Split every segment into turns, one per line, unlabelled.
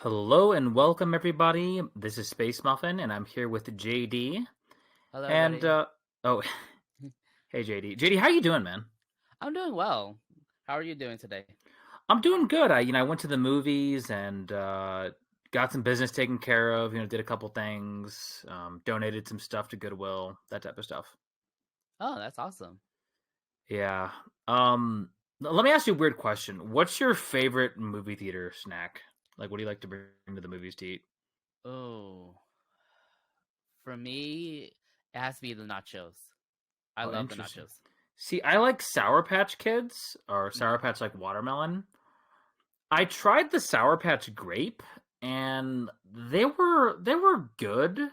Hello and welcome, everybody. This is Space Muffin, and I'm here with JD.
Hello,
And
everybody.
oh, hey JD. JD, how you doing, man?
I'm doing well. How are you doing today?
I'm doing good. I went to the movies and got some business taken care of. Did a couple things, donated some stuff to Goodwill, that type of stuff.
Oh, that's awesome.
Yeah. Let me ask you a weird question. What's your favorite movie theater snack? Like, what do you like to bring to the movies to eat?
Oh, for me, it has to be the nachos. I
Oh,
love the
interesting.
nachos.
See, I like Sour Patch Kids or Sour
Hmm.
Patch like watermelon. I tried the Sour Patch Grape, and they were good.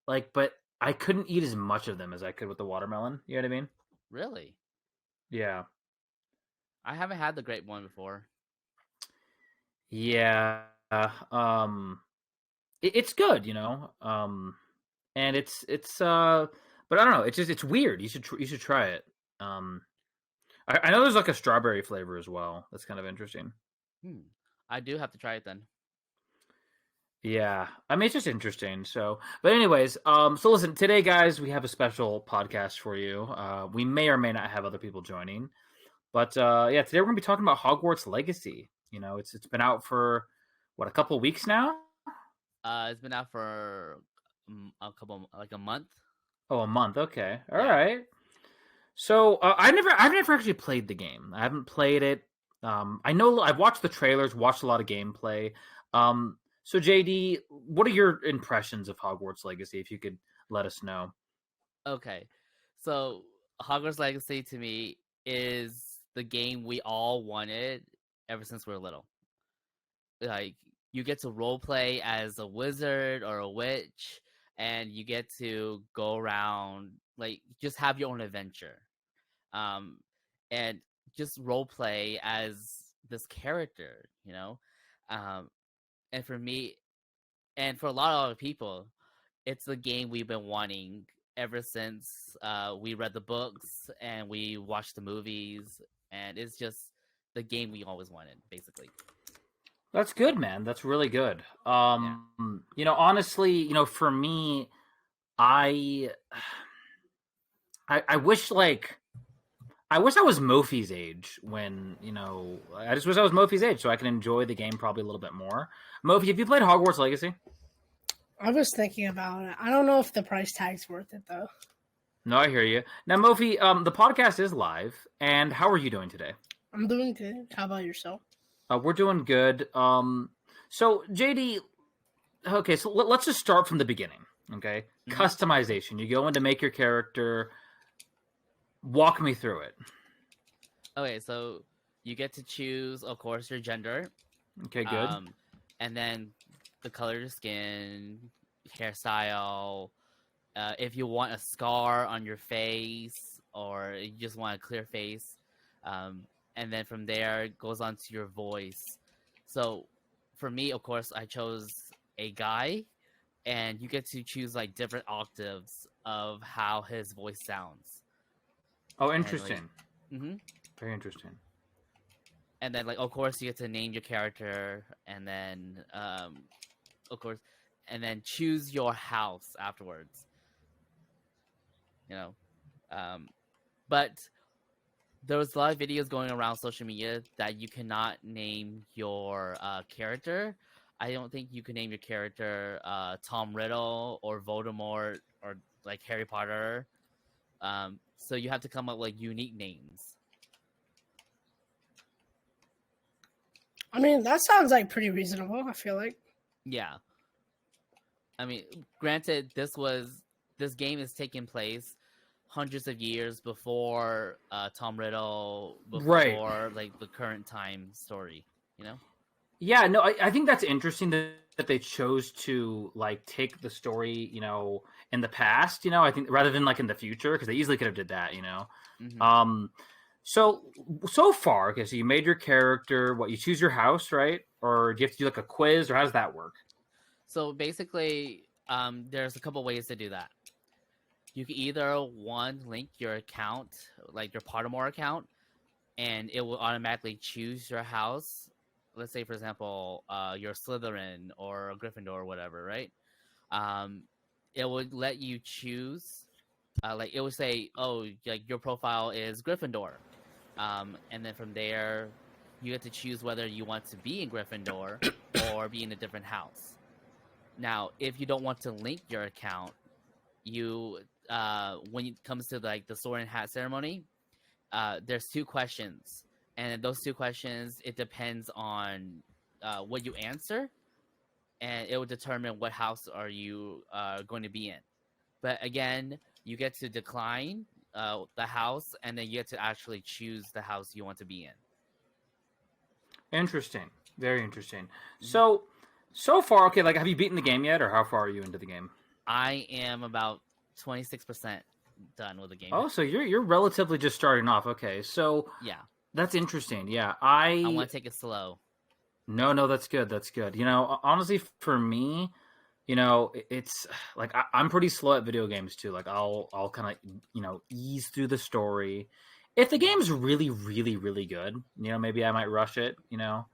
But I couldn't eat as much of them as I could with the watermelon. You know what I mean?
Really?
Yeah,
I haven't had the grape one before.
yeah. It's good, and but I don't know. It's weird. You should try it. Um, I know there's like a strawberry flavor as well. That's kind of interesting.
Hmm. I do have to try it then.
Yeah, I mean it's just interesting. But anyways, so listen, today, guys, we have a special podcast for you. We may or may not have other people joining, but yeah, today we're gonna be talking about Hogwarts Legacy. It's been out for what, a couple weeks now?
It's been out for a couple, like a month.
Oh, a month. Okay, all
Yeah.
right. So I've never actually played the game. I haven't played it. I know I've watched the trailers, watched a lot of gameplay. So JD, what are your impressions of Hogwarts Legacy? If you could let us know.
Okay. So Hogwarts Legacy to me is the game we all wanted ever since we were little. Like you get to role play as a wizard or a witch, and you get to go around, like, just have your own adventure, um and just role play as this character. um and for me, and for a lot of other people, it's the game we've been wanting ever since we read the books and we watched the movies, and it's just the game we always wanted, basically.
That's good, man. That's really good.
Yeah.
Honestly, for me, I, I wish I wish I was Mofi's age when I just wish I was Mofi's age so I can enjoy the game probably a little bit more. Mofi, have you played Hogwarts Legacy?
I was thinking about it. I don't know if the price tag's worth it though.
No, I hear you. Now, Mofi, the podcast is live, and how are you doing today?
I'm doing good. How about yourself?
We're doing good. So JD, okay, so let's just start from the beginning. Okay,
Hmm.
customization. You go in to make your character. Walk me through it.
Okay, so you get to choose, of course, your gender,
Okay, good.
um, and then the color of your skin, hairstyle. If you want a scar on your face, or you just want a clear face, um, and then from there it goes on to your voice. So, for me, of course, I chose a guy, and you get to choose like different octaves of how his voice sounds,
Oh,
and like,
interesting.
hmm
Very interesting.
and then, like, of course, you get to name your character, and then of course, and then choose your house afterwards, you know um but there was a lot of videos going around social media that you cannot name your character. I don't think you can name your character Tom Riddle or Voldemort or like Harry Potter. So you have to come up with like unique names.
I mean, that sounds like pretty reasonable. I feel like.
Yeah. I mean, granted, this game is taking place hundreds of years before Tom Riddle,
Right.
before like the current time story. You know?
Yeah. No, I think that's interesting that they chose to like take the story, in the past. I think rather than like in the future because they easily could have did that.
Hmm.
Um. So far, okay. So you made your character. What, you choose your house, right? Or do you have to do like a quiz, or how does that work?
So basically, there's a couple ways to do that. You can either one link your account, like your Pottermore account, and it will automatically choose your house let's say for example, you're Slytherin or a Gryffindor or whatever, right? It would let you choose. Like it would say, oh, like your profile is Gryffindor, and then from there, you get to choose whether you want to be in Gryffindor or be in a different house. Now, if you don't want to link your account, you when it comes to like the sword and hat ceremony, there's 2 questions, and those 2 questions, it depends on what you answer, and it will determine what house are you going to be in. But again, you get to decline the house, and then you get to actually choose the house you want to be in.
Interesting. Very interesting. So far, okay, like have you beaten the game yet, or how far are you into the game?
I am about 26% done with the game.
Oh, so you're relatively just starting off. Okay, so
Yeah,
that's interesting. Yeah,
I want to take it slow.
No, that's good. That's good. You know, honestly, for me, you know, it's like I'm pretty slow at video games too. Like I'll kind of ease through the story. If the game's really, really, really good, you know, maybe I might rush it. You know,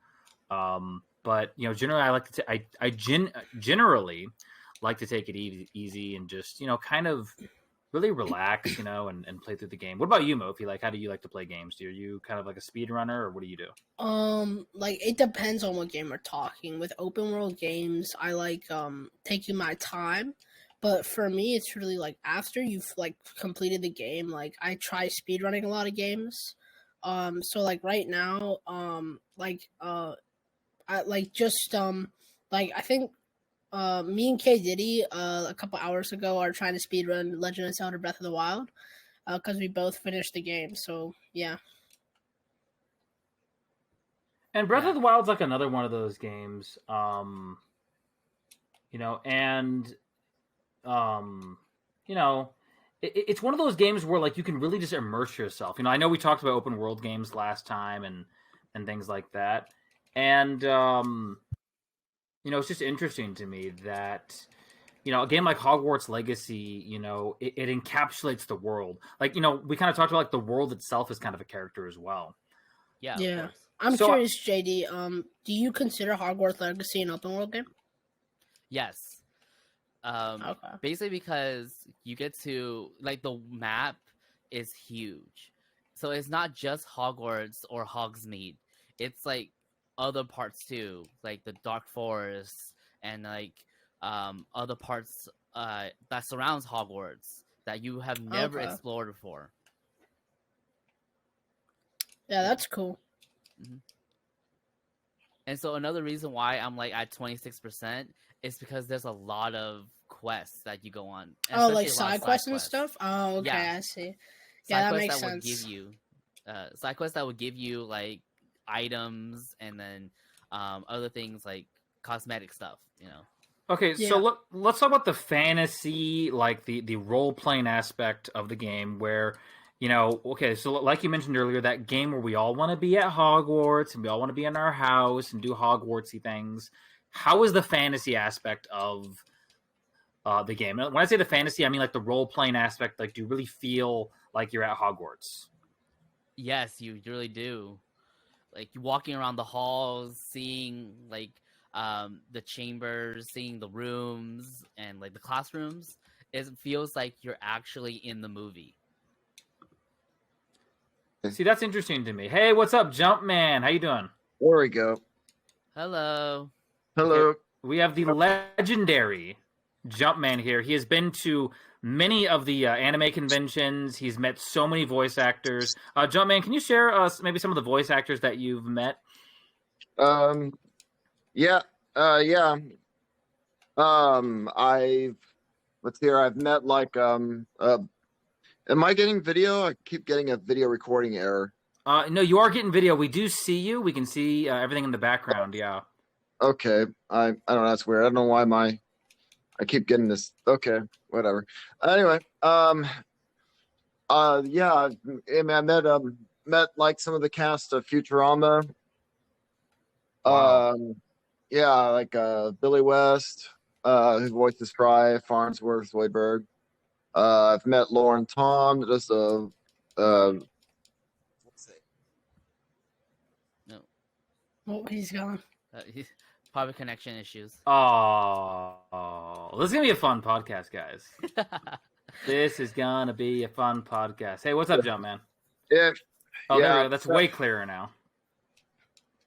but you know, generally I like to generally like to take it easy and just kind of really relax, and play through the game. What about you, Mofi? Like, how do you like to play games? Are you kind of like a speed runner, or what do you do?
Like it depends on what game we're talking. With open world games, I like taking my time. But for me, it's really like after you've like completed the game, like I try speed running a lot of games. So like right now, I like just like I think me and K Diddy a couple hours ago are trying to speed run Legend of Zelda Breath of the Wild because we both finished the game. So yeah.
And Breath
Yeah.
of the Wild's like another one of those games, and it's one of those games where like you can really just immerse yourself. I know we talked about open world games last time and things like that, and it's just interesting to me that a game like Hogwarts Legacy, it encapsulates the world. Like we kind of talked about like the world itself is kind of a character as well.
Yeah,
Yeah.
of course.
I'm
So-
curious, JD. Do you consider Hogwarts Legacy an open world game?
Yes.
Okay.
Basically because you get to like the map is huge, so it's not just Hogwarts or Hogsmeade. It's like other parts too, like the Dark Forest and like other parts that surrounds Hogwarts that you have never
Okay.
explored before.
Yeah, that's cool.
And so another reason why I'm like at 26% is because there's a lot of quests that you go on.
Oh,
especially
like
a lot of
side quests and stuff? Oh, okay,
Yeah.
I see.
Side
Yeah, that
quests
makes
that would
sense.
give you side quests that would give you like items and then other things like cosmetic stuff,
Okay,
Yeah.
so let's talk about the fantasy, like the role playing aspect of the game, where okay, so like you mentioned earlier, that game where we all want to be at Hogwarts and we all want to be in our house and do Hogwartsy things. How is the fantasy aspect of the game? When I say the fantasy, I mean like the role playing aspect. Like, do you really feel like you're at Hogwarts?
Yes, you really do. Like you walking around the halls, seeing like the chambers, seeing the rooms and like the classrooms, it feels like you're actually in the movie.
See, that's interesting to me. Hey, what's up, Jumpman? How you doing?
There we go.
Hello.
Hello.
We have the legendary Jumpman here. He has been to many of the anime conventions. He's met so many voice actors. Jumpman, can you share us maybe some of the voice actors that you've met?
Yeah. I've met like am I getting video? I keep getting a video recording error.
No, you are getting video. We do see you. We can see everything in the background. Yeah.
Okay. I don't know, that's weird. I don't know why I keep getting this. Okay, whatever. Anyway, yeah, I met like some of the cast of Futurama.
Wow.
Yeah, like Billy West, who voices Fry, Farnsworth, Zoidberg. I've met Lauren Tom, just let's see.
No.
Oh, he's gone.
Probably connection issues.
Oh, this is gonna be a fun podcast, guys. This is gonna be a fun podcast. Hey, what's up, Jumpman?
Yeah.
Oh, there we
Yeah.
go. That's way clearer now.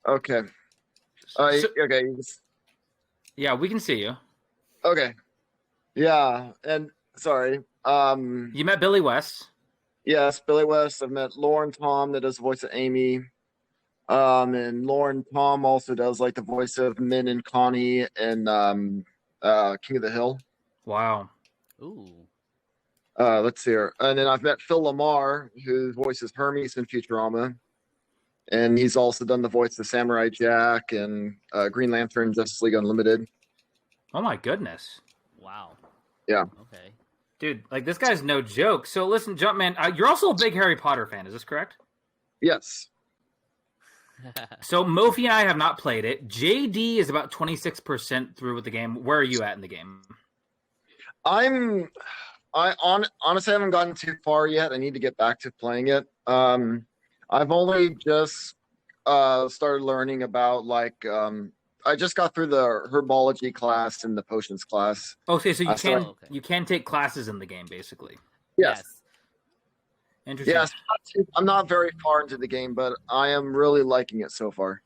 Okay.
So-
Okay.
yeah, we can see you.
Okay. Yeah. And sorry.
You met Billy West.
Yes, Billy West. I've met Lauren Tom that does the voice of Amy. And Lauren Tom also does like the voice of Min and Connie and King of the Hill.
Wow.
Ooh.
Let's see here. And then I've met Phil Lamar, who voices Hermes in Futurama. And he's also done the voice of Samurai Jack and Green Lantern, Justice League Unlimited.
Oh my goodness.
Wow.
Yeah.
Okay.
Dude, like this guy's no joke. So listen, Jumpman, you're also a big Harry Potter fan, is this correct?
Yes.
So Mofi and I have not played it. JD is about 26% through with the game. Where are you at in the game?
I honestly haven't gotten too far yet. I need to get back to playing it. I've only just started learning about I just got through the herbology class and the potions class.
Okay, so
Okay.
you can take classes in the game, basically.
Yes.
Interesting.
Yes. I'm not very far into the game, but I am really liking it so far.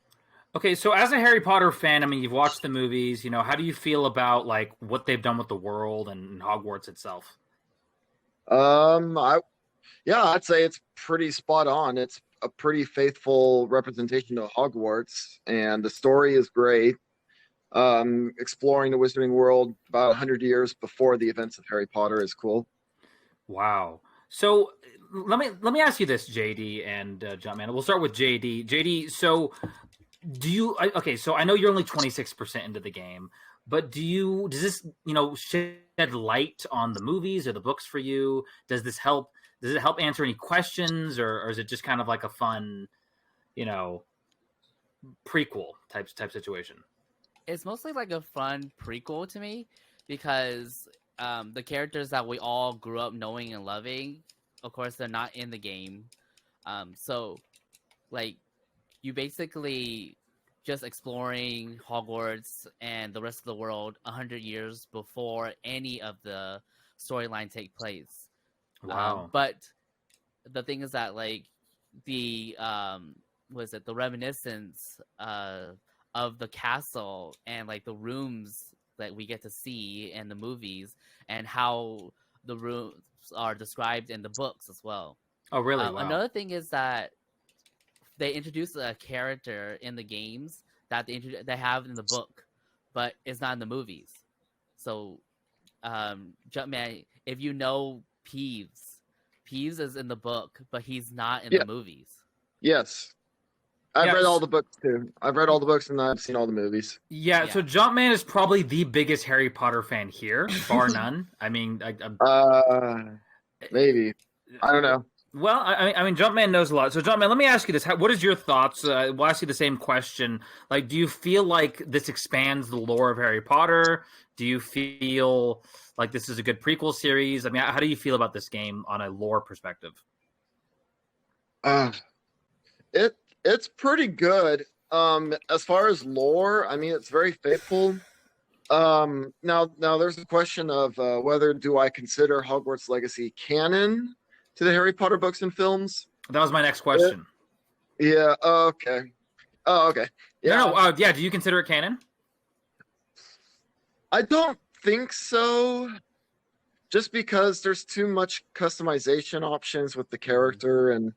Okay, so as a Harry Potter fan, I mean, you've watched the movies. You know, how do you feel about like what they've done with the world and Hogwarts itself?
I'd say it's pretty spot on. It's a pretty faithful representation of Hogwarts, and the story is great. Exploring the Wizarding World about 100 years before the events of Harry Potter is cool.
Wow. So let me ask you this, JD and Jumpman. We'll start with JD. JD, so so I know you're only 26% into the game, but does this, shed light on the movies or the books for you? Does it help answer any questions, or is it just kind of like a fun, prequel type situation?
It's mostly like a fun prequel to me because the characters that we all grew up knowing and loving, of course, they're not in the game. So, like, you basically just exploring Hogwarts and the rest of the world 100 years before any of the storyline take place.
Wow.
But the thing is that, like, the reminiscence of the castle and like the rooms that we get to see in the movies and how the rooms are described in the books as well.
Oh, really? Wow.
Another thing is that they introduce a character in the games that they have in the book, but it's not in the movies. So, Jumpman, if you know Peeves is in the book, but he's not in the movies.
Yes. I've read all the books too. I've read all the books and I've seen all the movies.
Yeah, so Jumpman is probably the biggest Harry Potter fan here, bar none. I mean,
maybe. I don't know.
Well, I mean, Jumpman knows a lot. So, Jumpman, let me ask you this: what is your thoughts? We'll ask you the same question. Like, do you feel like this expands the lore of Harry Potter? Do you feel like this is a good prequel series? I mean, how do you feel about this game on a lore perspective?
It's pretty good. As far as lore, I mean, it's very faithful. Now there's a question of whether do I consider Hogwarts Legacy canon to the Harry Potter books and films?
That was my next question.
Yeah. Okay. Oh, okay. Yeah.
No. Yeah. Do you consider it canon?
I don't think so. Just because there's too much customization options with the character and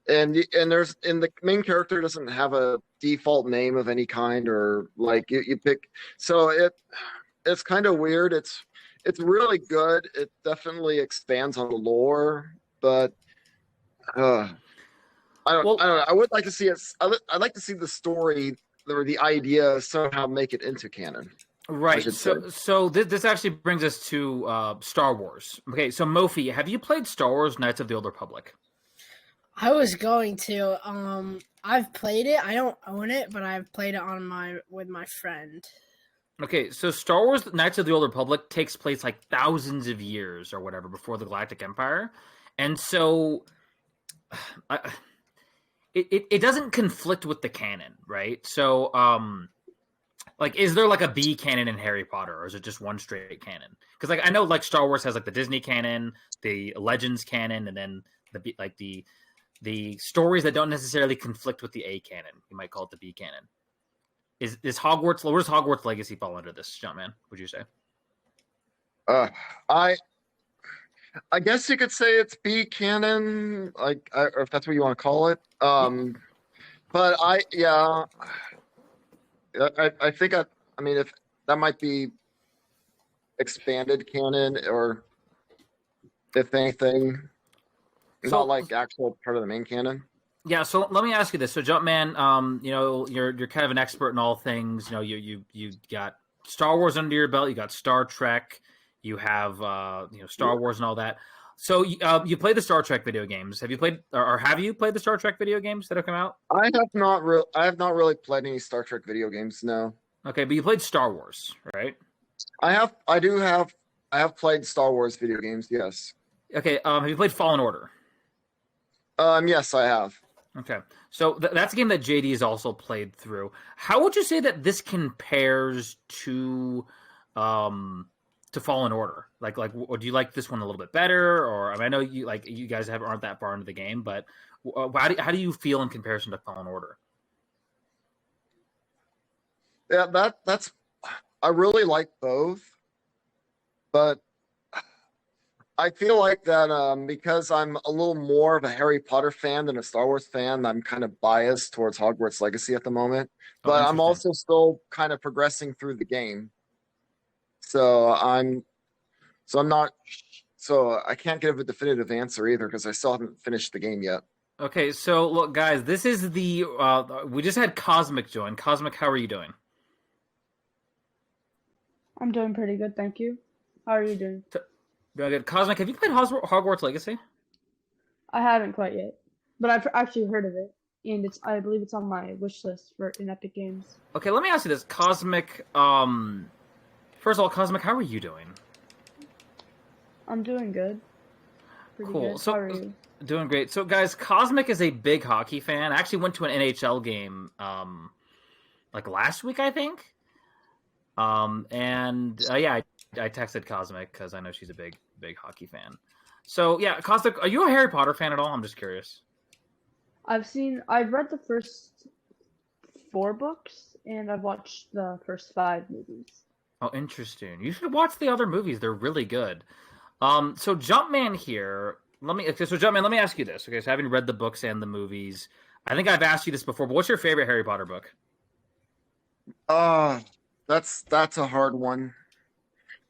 the main character doesn't have a default name of any kind, or like you pick, so it's kind of weird. It's really good. It definitely expands on the lore, but I don't know. I would like to see it. I'd like to see the story or the idea somehow make it into canon.
Right. So this actually brings us to Star Wars. Okay. So Mofi, have you played Star Wars: Knights of the Old Republic?
I was going to. I've played it. I don't own it, but I've played it with my friend.
Okay, so Star Wars: Knights of the Old Republic takes place like thousands of years or whatever before the Galactic Empire, and so it doesn't conflict with the canon, right? So like, is there like a B canon in Harry Potter, or is it just one straight canon? Because like I know like Star Wars has like the Disney canon, the Legends canon, and then the stories that don't necessarily conflict with the A canon. You might call it the B canon. Is Hogwarts? Where does Hogwarts Legacy fall under this, Jumpman? Would you say?
I guess you could say it's B canon, like, or if that's what you want to call it. But I think I mean, if that might be expanded canon, or if anything, not like actual part of the main canon.
Yeah, so let me ask you this. So Jumpman, you know, you're kind of an expert in all things. You know, you got Star Wars under your belt, you got Star Trek, you have you know, Star Wars and all that. So you played the Star Trek video games. Have you played, or have you played the Star Trek video games that have come out?
I have not really played any Star Trek video games, no.
Okay, but you played Star Wars, right?
I have played Star Wars video games, yes.
Okay, have you played Fallen Order?
Yes, I have.
Okay, so that's a game that JD has also played through. How would you say that this compares to Fallen Order? Like, do you like this one a little bit better, or I mean, I know you guys aren't that far into the game, but how do you feel in comparison to Fallen Order?
Yeah, that's I really like both, but I feel like that because I'm a little more of a Harry Potter fan than a Star Wars fan, I'm kind of biased towards Hogwarts Legacy at the moment. But I'm also still kind of progressing through the game. So I can't give a definitive answer either because I still haven't finished the game yet.
Okay, so look, guys, this is the we just had Cosmic join. Cosmic, how are you doing?
I'm doing pretty good, thank you. How are you doing?
Doing good. Cosmic, have you played Hogwarts Legacy?
I haven't quite yet, but I've actually heard of it, and I believe it's on my wish list in Epic Games.
Okay, let me ask you this, Cosmic. First of all, Cosmic, how are you doing?
I'm doing good. Pretty
Cool.
good.
So,
how are you?
Doing great. So, guys, Cosmic is a big hockey fan. I actually went to an NHL game, like last week, I think. Yeah, I texted Cosmic because I know she's a big hockey fan. So yeah, Cosmic, are you a Harry Potter fan at all? I'm just curious.
I've read the first 4 books, and I've watched the first 5 movies.
Oh, interesting. You should watch the other movies. They're really good. So Jumpman here, let me ask you this. Okay, so having read the books and the movies, I think I've asked you this before, but what's your favorite Harry Potter book?
That's a hard one.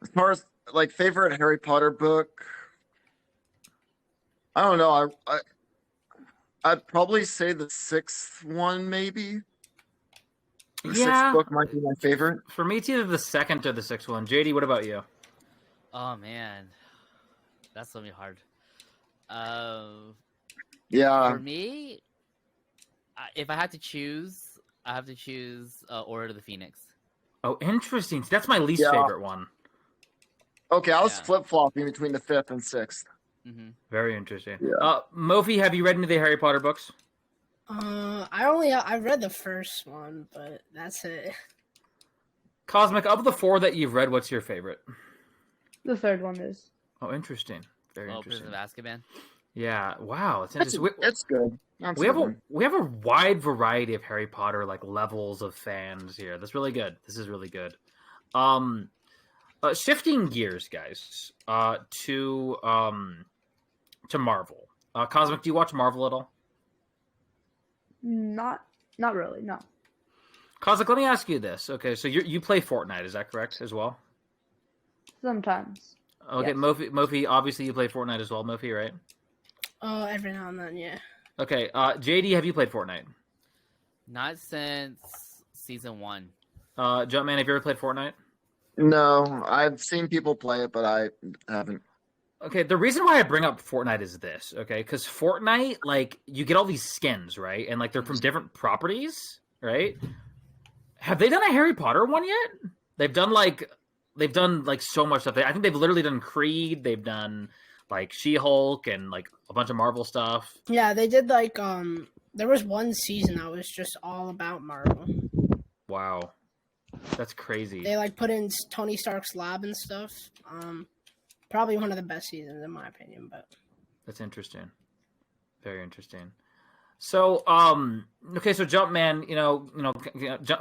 As far as like favorite Harry Potter book, I don't know. I'd probably say the 6th one, maybe. The 6th book might be my favorite.
For me, it's either the 2nd or the 6th one. JD, what about you?
Oh man, that's gonna be hard.
Yeah.
For me, if I had to choose, I have to choose Order of the Phoenix.
Oh, interesting. That's my least favorite one.
Okay, I was flip-flopping between the 5th and 6th.
Mm-hmm.
Very interesting.
Yeah.
Mofi, have you read any of the Harry Potter books?
I read the first one, but that's it.
Cosmic, of the 4 that you've read, what's your favorite?
The 3rd one is.
Oh, interesting. Very interesting.
Prison of Azkaban.
Yeah. Wow. It's interesting.
It's good.
We have a wide variety of Harry Potter like levels of fans here. That's really good. This is really good. Shifting gears, guys, to Marvel. Cosmic, do you watch Marvel at all?
Not really, no.
Cosmic, let me ask you this. Okay, so you play Fortnite, is that correct as well?
Sometimes.
Okay, yes. Mofi, obviously you play Fortnite as well, Mofi, right?
Every now and then, yeah.
Okay, JD, have you played Fortnite?
Not since season 1.
Jumpman, have you ever played Fortnite?
No, I've seen people play it, but I haven't.
Okay, the reason why I bring up Fortnite is this, okay? Because Fortnite, like, you get all these skins, right? And, like, they're from different properties, right? Have they done a Harry Potter one yet? They've done so much stuff. I think they've literally done Creed. They've done, like, She-Hulk and, like, a bunch of Marvel stuff.
Yeah, they did, like, There was one season that was just all about Marvel.
Wow, that's crazy.
They like put in Tony Stark's lab and stuff. Probably one of the best seasons in my opinion. But
That's interesting. Very interesting. So, okay, so Jumpman,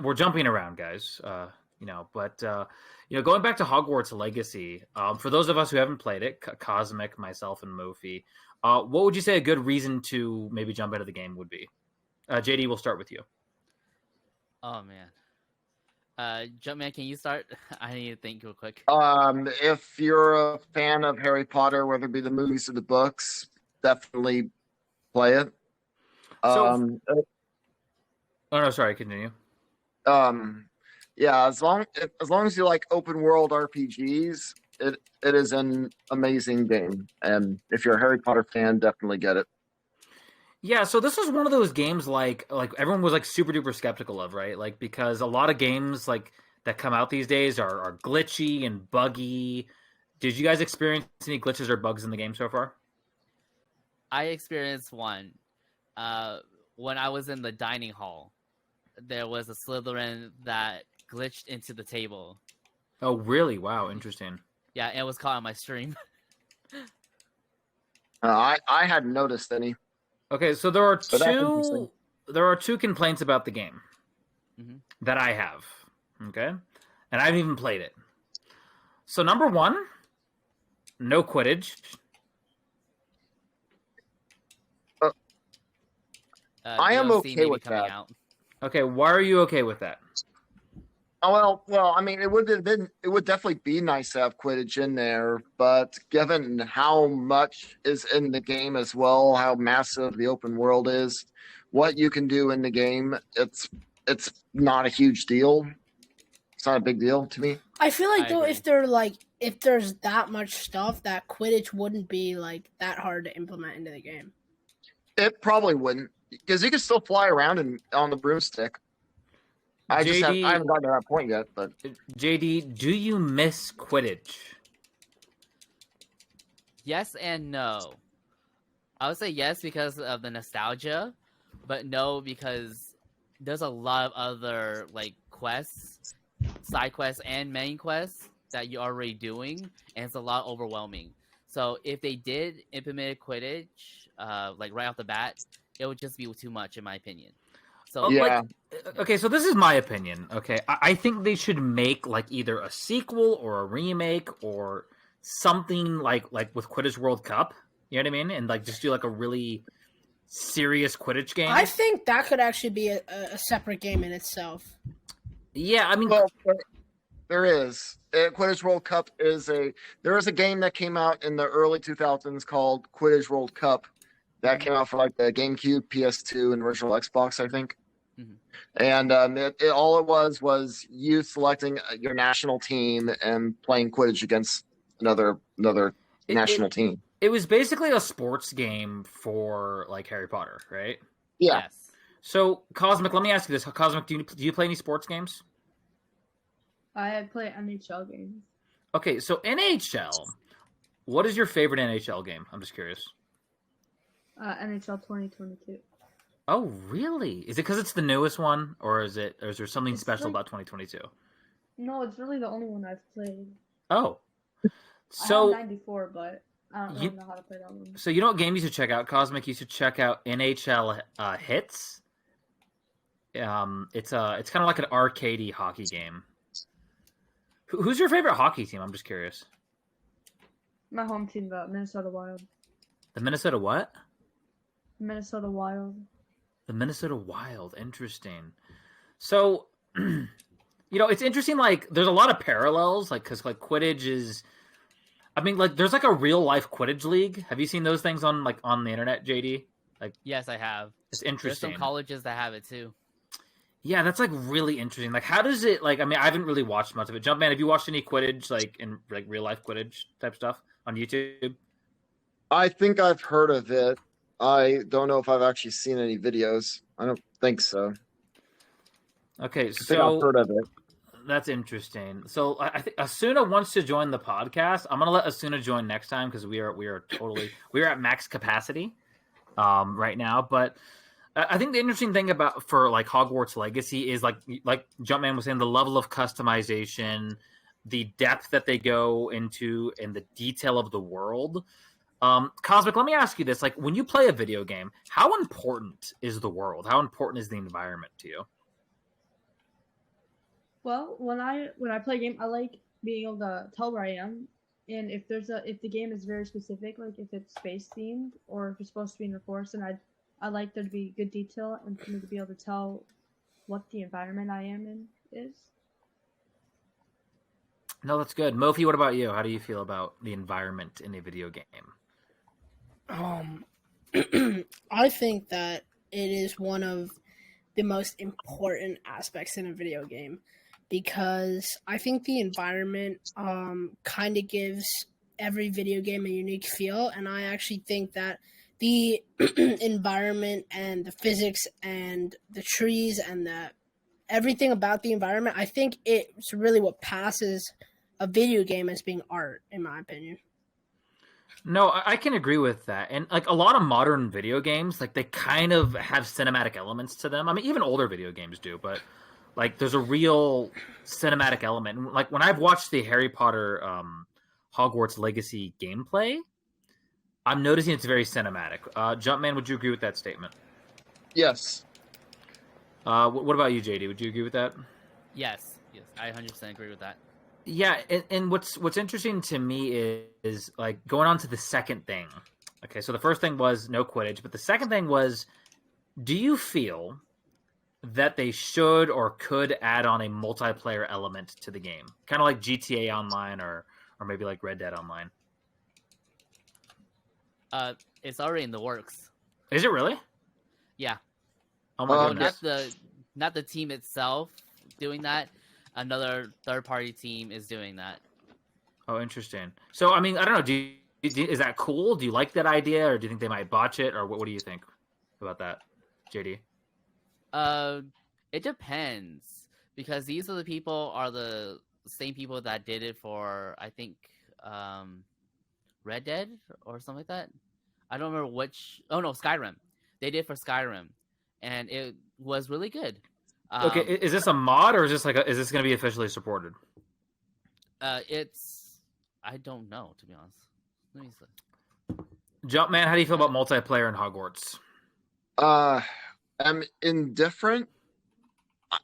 we're jumping around, guys. But going back to Hogwarts Legacy, for those of us who haven't played it, Cosmic, myself, and Mofi, what would you say a good reason to maybe jump into the game would be? JD, we'll start with you.
Oh man. Jumpman, can you start? I need to think real quick.
If you're a fan of Harry Potter, whether it be the movies or the books, definitely play it.
Oh no, sorry, continue.
Yeah, as long as you like open world RPGs, it is an amazing game. And if you're a Harry Potter fan, definitely get it.
Yeah, so this was one of those games like everyone was like super duper skeptical of, right? Like because a lot of games like that come out these days are glitchy and buggy. Did you guys experience any glitches or bugs in the game so far?
I experienced one. When I was in the dining hall, there was a Slytherin that glitched into the table.
Oh, really? Wow, interesting.
Yeah, it was caught on my stream.
I hadn't noticed any.
Okay, so there are
So that's interesting.
two complaints about the game that I have. Okay, and I haven't even played it. So number one, no Quidditch.
I am
DLC
okay
may be
with
coming
that.
out.
Okay, why are you okay with that?
Oh well. I mean, it would definitely be nice to have Quidditch in there, but given how much is in the game as well, how massive the open world is, what you can do in the game, it's not a huge deal. It's not a big deal to me.
I feel like
I
though
agree.
if there's that much stuff, that Quidditch wouldn't be like that hard to implement into the game.
It probably wouldn't, because you can still fly around on the broomstick. I haven't gotten to that point yet, but
JD, do you miss Quidditch?
Yes and no. I would say yes because of the nostalgia, but no because there's a lot of other like quests, side quests, and main quests that you're already doing, and it's a lot overwhelming. So if they did implement Quidditch, like right off the bat, it would just be too much in my opinion. So
yeah.
Okay, so this is my opinion. Okay, I think they should make like either a sequel or a remake or something like with Quidditch World Cup. You know what I mean? And like just do like a really serious Quidditch game.
I think that could actually be a separate game in itself.
Yeah, I mean,
Well, there is. Quidditch World Cup there is a game that came out in the early 2000s called Quidditch World Cup that came out for like the GameCube, PS2, and original Xbox, I think. And all it was you selecting your national team and playing Quidditch against another national team.
It was basically a sports game for like Harry Potter, right?
Yeah.
yes.
So Cosmic, let me ask you this: Cosmic, do you play any sports games?
I play NHL games.
Okay, so NHL. What is your favorite NHL game? I'm just curious.
NHL 2022.
Oh, really? Is it because it's the newest one, or is there something
It's
special
like-
about 2022?
No, it's really the only one I've played.
Oh,
I
so
have 94, but I don't really know how to play that one.
so you know what game you should check out, Cosmic? You should check out NHL Hits. It's kind of like an arcadey hockey game. Who's your favorite hockey team? I'm just curious.
My home team, the Minnesota Wild.
The Minnesota what?
Minnesota Wild.
The Minnesota Wild. Interesting. So, it's interesting. Like, there's a lot of parallels. Like, because like Quidditch is, I mean, like, there's like a real life Quidditch league. Have you seen those things on the internet, JD? Like,
Yes, I have.
it's
There's
interesting.
some colleges that have it too.
Yeah, that's like really interesting. Like, how does it like? I mean, I haven't really watched much of it. Jumpman, have you watched any Quidditch like in like real life Quidditch type stuff on YouTube?
I think I've heard of it. I don't know if I've actually seen any videos. I don't think so.
Okay,
I think I've
so
heard of it.
that's interesting. So I think Asuna wants to join the podcast. I'm gonna let Asuna join next time because we are at max capacity right now. But I think the interesting thing about for like Hogwarts Legacy is like Jumpman was saying, the level of customization, the depth that they go into, and the detail of the world. Cosmic, let me ask you this: like, when you play a video game, how important is the world? How important is the environment to you?
Well, when I play a game, I like being able to tell where I am, and if the game is very specific, like if it's space themed or if it's supposed to be in a forest, then I like there to be good detail and for me to be able to tell what the environment I am in is.
No, that's good. Mofi, what about you? How do you feel about the environment in a video game?
Um, I think that it is one of the most important aspects in a video game because I think the environment kind of gives every video game a unique feel, and I actually think that the environment and the physics and the trees and the everything about the environment, I think it's really what passes a video game as being art, in my opinion.
No, I can agree with that. And like a lot of modern video games, like they kind of have cinematic elements to them. I mean, even older video games do, but like there's a real cinematic element. Like when I've watched the Harry Potter Hogwarts Legacy gameplay, I'm noticing it's very cinematic. Jumpman, would you agree with that statement?
Yes.
What about you, JD? Would you agree with that?
Yes, I 100% agree with that.
Yeah, and what's interesting to me is like going on to the second thing. Okay, so the first thing was no Quidditch, but the second thing was, do you feel that they should or could add on a multiplayer element to the game, kind of like GTA Online or maybe like Red Dead Online?
It's already in the works.
Is it really?
Yeah.
Oh my
Um,
goodness!
Not the team itself doing that. Another third-party team is doing that.
Oh, interesting. So, I mean, I don't know. Is that cool? Do you like that idea, or do you think they might botch it, or what do you think about that, JD?
It depends because these are the same people that did it for I think Red Dead or something like that. I don't remember which. Oh no, Skyrim. They did for Skyrim, and it was really good.
Okay, is this a mod or is this is this going to be officially supported?
It's I don't know, to be honest. Let me see.
Jumpman, how do you feel about multiplayer in Hogwarts?
I'm indifferent.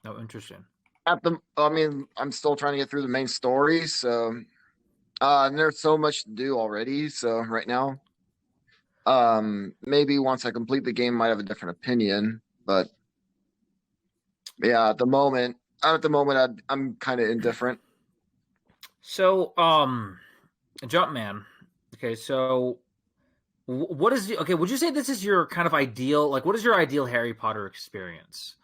Oh, interesting.
I'm still trying to get through the main story, so and there's so much to do already. So right now, maybe once I complete the game, I might have a different opinion. But yeah, at the moment, I'm kind of indifferent.
So, Jumpman. Okay, so what is okay? Would you say this is your kind of ideal? Like, what is your ideal Harry Potter experience?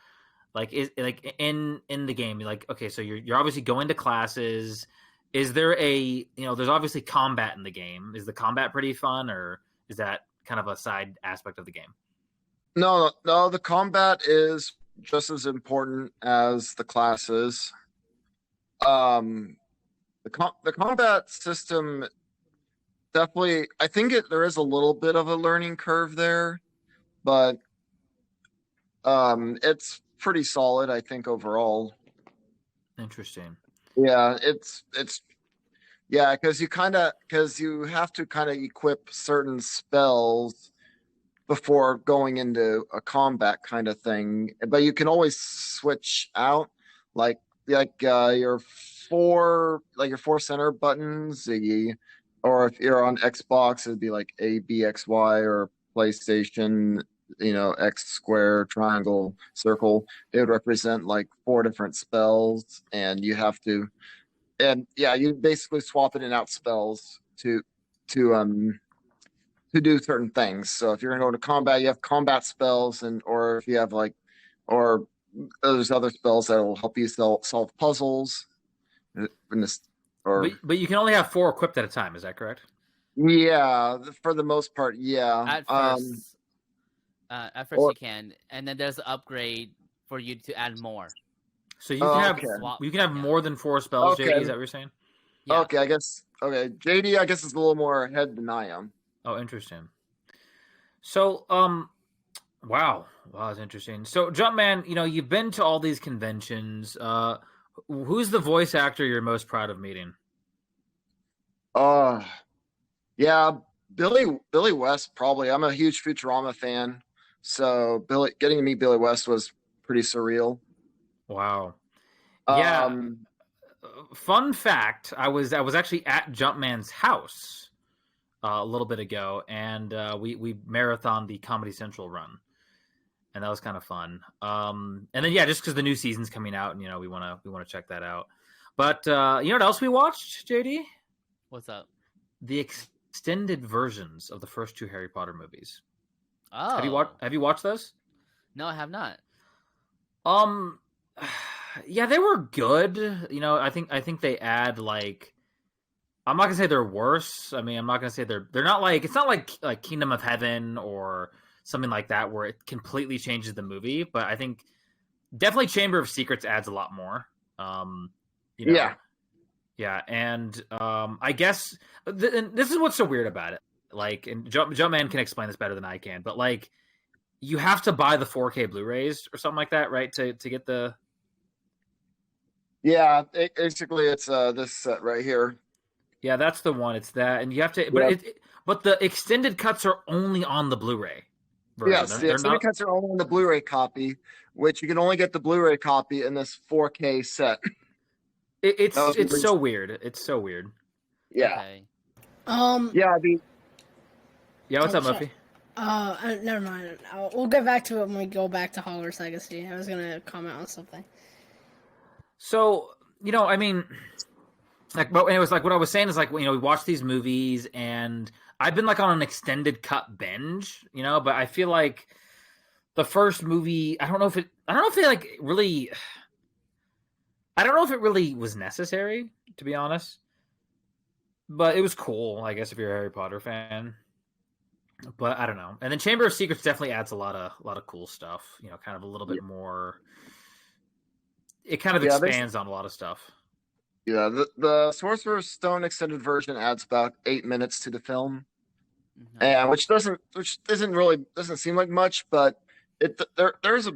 Like, is like in the game? Like, okay, so you're obviously going to classes. Is there there's obviously combat in the game. Is the combat pretty fun, or is that kind of a side aspect of the game?
No, the combat is just as important as the classes. Um, the combat system definitely. I think there is a little bit of a learning curve there, but it's pretty solid. I think overall.
Interesting.
Yeah, it's yeah, because you have to kind of equip certain spells before going into a combat kind of thing, but you can always switch out like your four center buttons, or if you're on Xbox, it'd be like A, B, X, Y, or PlayStation, X, square, triangle, circle. It would represent like four different spells, and you basically swap in and out spells to do certain things. So if you're going to go into combat, you have combat spells, or if you have or there's other spells that will help you solve puzzles. In this,
but you can only have 4 equipped at a time. Is that correct?
Yeah, for the most part, yeah.
At first you can, and then there's an upgrade for you to add more.
So you can have
okay.
you can have more than 4 spells.
Okay.
JD, is that what you're saying?
Yeah.
Okay, I guess. Okay, JD, I guess is a little more ahead than I am.
Oh, interesting. So, Wow, that's interesting. So, Jumpman, you've been to all these conventions. Who's the voice actor you're most proud of meeting?
Uh yeah, Billy West probably. I'm a huge Futurama fan, so getting to meet Billy West was pretty surreal.
Wow. Yeah.
Um,
Fun fact: I was actually at Jumpman's house a little bit ago, and we marathon the Comedy Central run, and that was kind of fun. And then yeah, just because the new season's coming out, and we wanna check that out. But you know what else we watched, JD?
What's up?
The extended versions of the first two Harry Potter movies.
Oh,
Have you watched those?
No, I have not.
Um, yeah, they were good. I think they add like. I'm not gonna say they're worse. I mean, I'm not gonna say they're not like it's not like Kingdom of Heaven or something like that where it completely changes the movie. But I think definitely Chamber of Secrets adds a lot more. You know,
yeah,
yeah, and I guess and this is what's so weird about it. Like, and Jumpman can explain this better than I can, but like, you have to buy the 4K Blu-rays or something like that, right? To get the
yeah. Basically, it's this set right here.
yeah, that's the one. It's that, and you have to,
Yeah.
but the extended cuts are only on the Blu-ray version.
Yes, the
They're
extended
not.
cuts are only in the Blu-ray copy, which you can only get the Blu-ray copy in this 4K set.
It's
That was
it's
released-
so weird. It's so weird.
Yeah,
Okay.
yeah.
Yeah, what's
Oh,
up, Muffy?
Never mind. We'll get back to it when we go back to Hogwarts Legacy. I was gonna comment on something.
So I mean, like, but it was like what I was saying is like we watch these movies, and I've been like on an extended cut binge, but I feel like the first movie, I don't know if they like really, I don't know if it really was necessary, to be honest. But it was cool, I guess, if you're a Harry Potter fan. But I don't know. And then Chamber of Secrets definitely adds a lot of cool stuff. Kind of a little bit more. It kind of
Yeah,
expands on a lot of stuff.
Yeah, the Sorcerer's Stone extended version adds about 8 minutes to the film,
Mhm.
and which doesn't seem like much, but there's a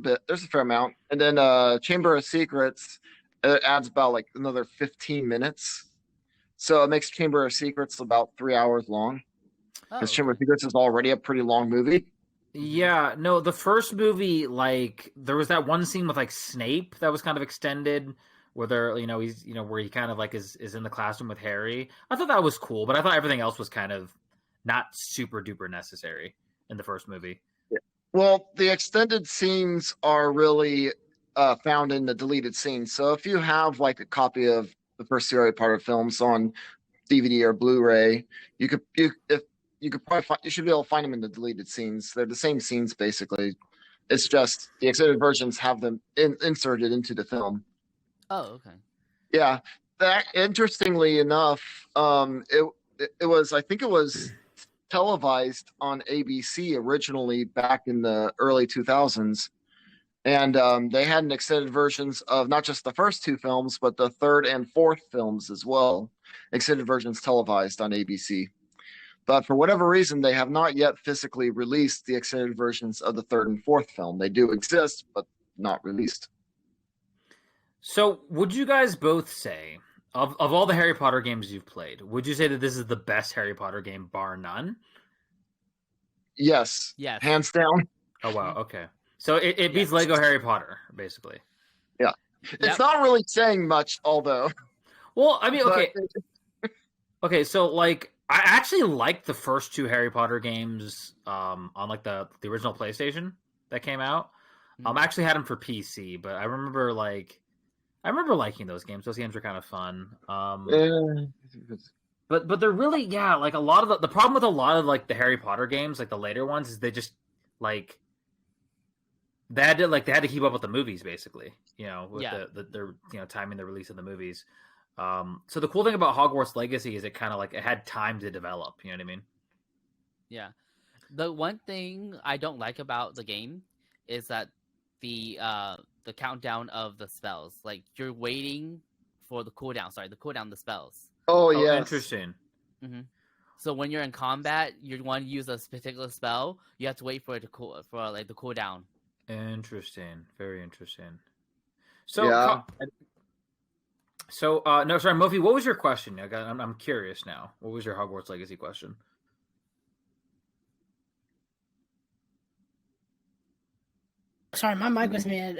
fair amount. And then Chamber of Secrets adds about like another 15 minutes, so it makes Chamber of Secrets about 3 hours long.
Oh,
Because Chamber of
okay.
Secrets is already a pretty long movie.
Yeah, no, the first movie, like, there was that one scene with like Snape that was kind of extended, where he's where he kind of like is in the classroom with Harry. I thought that was cool, but I thought everything else was kind of not super duper necessary in the first movie.
Well, the extended scenes are really found in the deleted scenes. So if you have like a copy of the first Harry Potter films on DVD or Blu-ray, you could probably you should be able to find them in the deleted scenes. They're the same scenes basically. It's just the extended versions have them inserted into the film.
Oh, okay.
Yeah, that interestingly enough, it was I think it was televised on ABC originally back in the early 2000s. And they had an extended versions of not just the first two films, but the third and fourth films as well. Extended versions televised on ABC. But for whatever reason, they have not yet physically released the extended versions of the third and fourth film. They do exist, but not released.
So, would you guys both say, of all the Harry Potter games you've played, would you say that this is the best Harry Potter game, bar none?
Yes.
Yes.
Hands down.
Oh wow, okay. So it beats
Yes.
Lego Harry Potter, basically.
Yeah.
Yep.
It's not really saying much, although.
Well, I mean, okay.
But
Okay, so like I actually liked the first two Harry Potter games on like the original PlayStation that came out. I actually had them for PC, but I remember liking those games. Those games were kind of fun. But they're really, yeah, like a lot of the problem with a lot of like the Harry Potter games, like the later ones, is they just like they had to keep up with the movies basically, with
Yeah.
their timing the release of the movies. So the cool thing about Hogwarts Legacy is it kind of like it had time to develop. You know what I mean?
Yeah. The one thing I don't like about the game is that the countdown of the spells. Like you're waiting for the cooldown. Sorry, the cooldown of the spells.
oh
Oh,
yes.
interesting.
Mhm. So when you're in combat, you want to use a particular spell, you have to wait for it to cool the cooldown.
Interesting. Very interesting. So,
Yeah.
no, sorry, Mofi. What was your question? I'm curious now. What was your Hogwarts Legacy question?
Sorry, my mic was muted.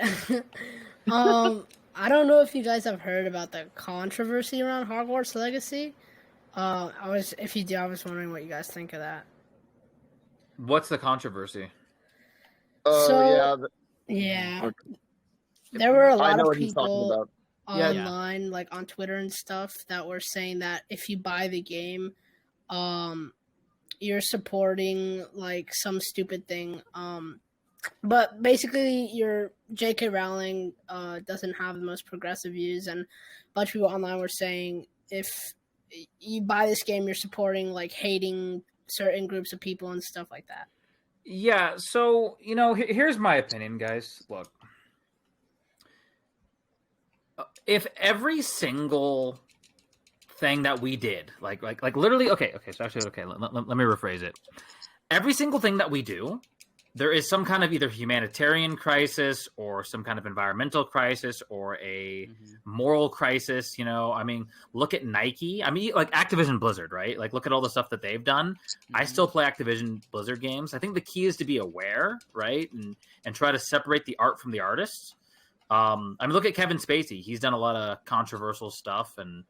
I don't know if you guys have heard about the controversy around Hogwarts Legacy. If you do, I was wondering what you guys think of that.
What's the controversy?
So, yeah,
Okay.
there were a
I
lot
know
of
what he's talking
people
about.
online, like on Twitter and stuff, that were saying that if you buy the game, you're supporting like some stupid thing. But basically, your J.K. Rowling doesn't have the most progressive views, and a bunch of people online were saying if you buy this game, you're supporting like hating certain groups of people and stuff like that.
Yeah, so here's my opinion, guys. Look, if every single thing that we did, like literally, okay, so actually, okay, let me rephrase it. Every single thing that we do, there is some kind of either humanitarian crisis or some kind of environmental crisis or a moral crisis. I mean, look at Nike. I mean, like Activision Blizzard, right? Like, look at all the stuff that they've done. I still play Activision Blizzard games. I think the key is to be aware, right? And try to separate the art from the artist. I mean, look at Kevin Spacey. He's done a lot of controversial stuff and,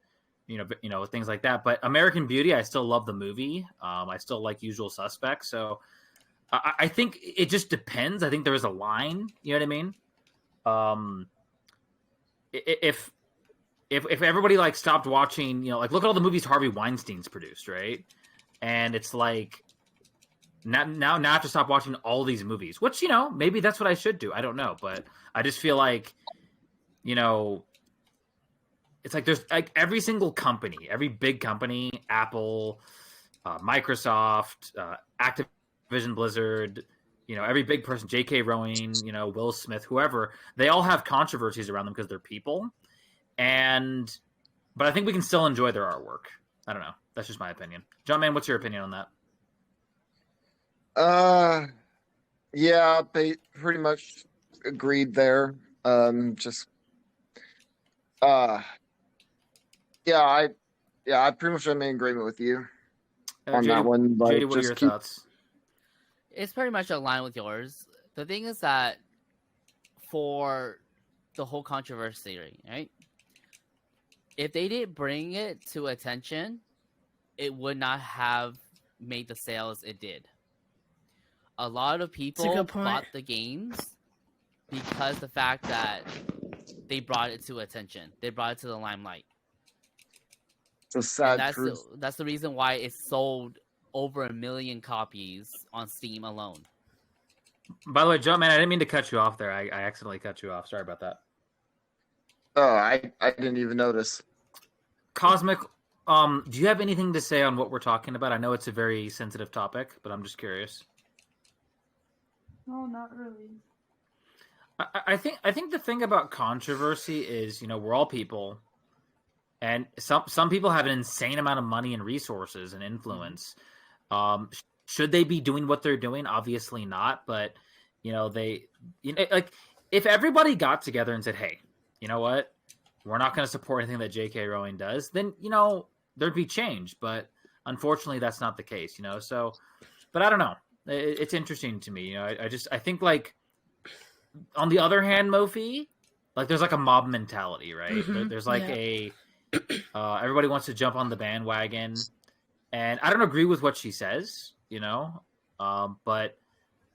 things like that. But American Beauty, I still love the movie. I still like Usual Suspects. So I think it just depends. I think there is a line. You know what I mean? If everybody like stopped watching, like look at all the movies Harvey Weinstein's produced, right? And it's like now I have to stop watching all these movies, which maybe that's what I should do. I don't know, but I just feel like it's like there's like every single company, every big company, Apple, Microsoft, Activision Blizzard, every big person, J.K. Rowling, Will Smith, whoever, they all have controversies around them because they're people. But I think we can still enjoy their artwork. I don't know. That's just my opinion. John Man, what's your opinion on that?
Yeah, they pretty much agreed there. I pretty much am in agreement with you on that one. Like,
JD, what are your thoughts?
It's pretty much aligned with yours. The thing is that for the whole controversy, right? If they didn't bring it to attention, it would not have made the sales it did. A lot of people bought the games because the fact that they brought it to attention. They brought it to the limelight.
It's a sad
truth. That's the reason why it sold over 1 million copies on Steam alone.
By the way, John Man, I didn't mean to cut you off there. I accidentally cut you off. Sorry about that.
Oh, I didn't even notice.
Cosmic, do you have anything to say on what we're talking about? I know it's a very sensitive topic, but I'm just curious.
No, not really.
I think the thing about controversy is, we're all people, and some people have an insane amount of money and resources and influence. Should they be doing what they're doing? Obviously not, but like if everybody got together and said, "Hey, you know what? We're not going to support anything that J.K. Rowling does," then there'd be change. But unfortunately, that's not the case. So, but I don't know. It's interesting to me. I think like on the other hand, Mofi, like there's like a mob mentality, right? There's like everybody wants to jump on the bandwagon, and I don't agree with what she says, but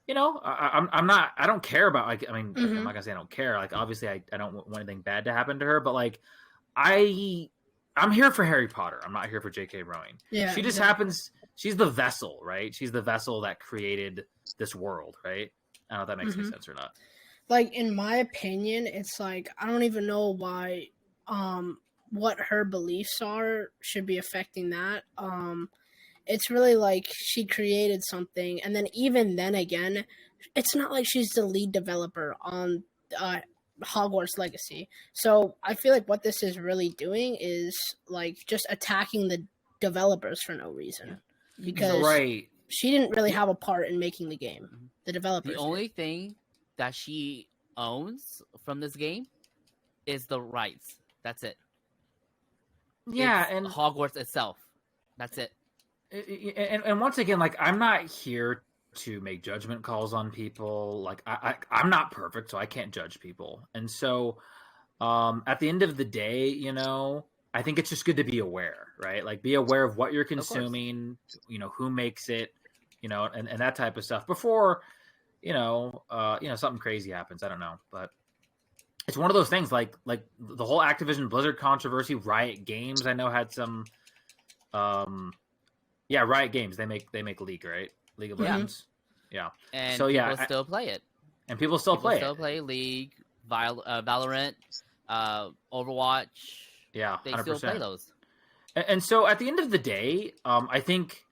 I'm not. I don't care about like. I mean, I'm not gonna say I don't care. Like, obviously, I don't want anything bad to happen to her, but like, I'm here for Harry Potter. I'm not here for J.K. Rowling. Yeah, she just happens. She's the vessel, right? She's the vessel that created this world, right? I don't know if that makes any sense or not.
Like, in my opinion, it's like I don't even know why what her beliefs are should be affecting that. It's really like she created something, and then even then again, it's not like she's the lead developer on Hogwarts Legacy. So I feel like what this is really doing is like just attacking the developers for no reason. because
Right.
she didn't really have a part in making the game. The developers.
The
did.
only thing that she owns from this game is the rights. That's it.
Yeah,
It's
and
Hogwarts itself. That's it.
and once again, like, I'm not here to make judgment calls on people. Like, I'm not perfect, so I can't judge people. And so, at the end of the day, you know, I think it's just good to be aware, right? Like, be aware of what you're consuming, you know, who makes it, you know, and that type of stuff before, you know, something crazy happens. I don't know, but it's one of those things. Like the whole Activision Blizzard controversy. Riot Games, I know, had some. Yeah, Riot Games. They make League, right? League of
Yeah.
Legends. Yeah.
And
So, yeah,
people still play it.
And people still
People
play
still
it.
play League, Valorant, Overwatch.
Yeah,
They
100%.
still play those.
And so at the end of the day, I think,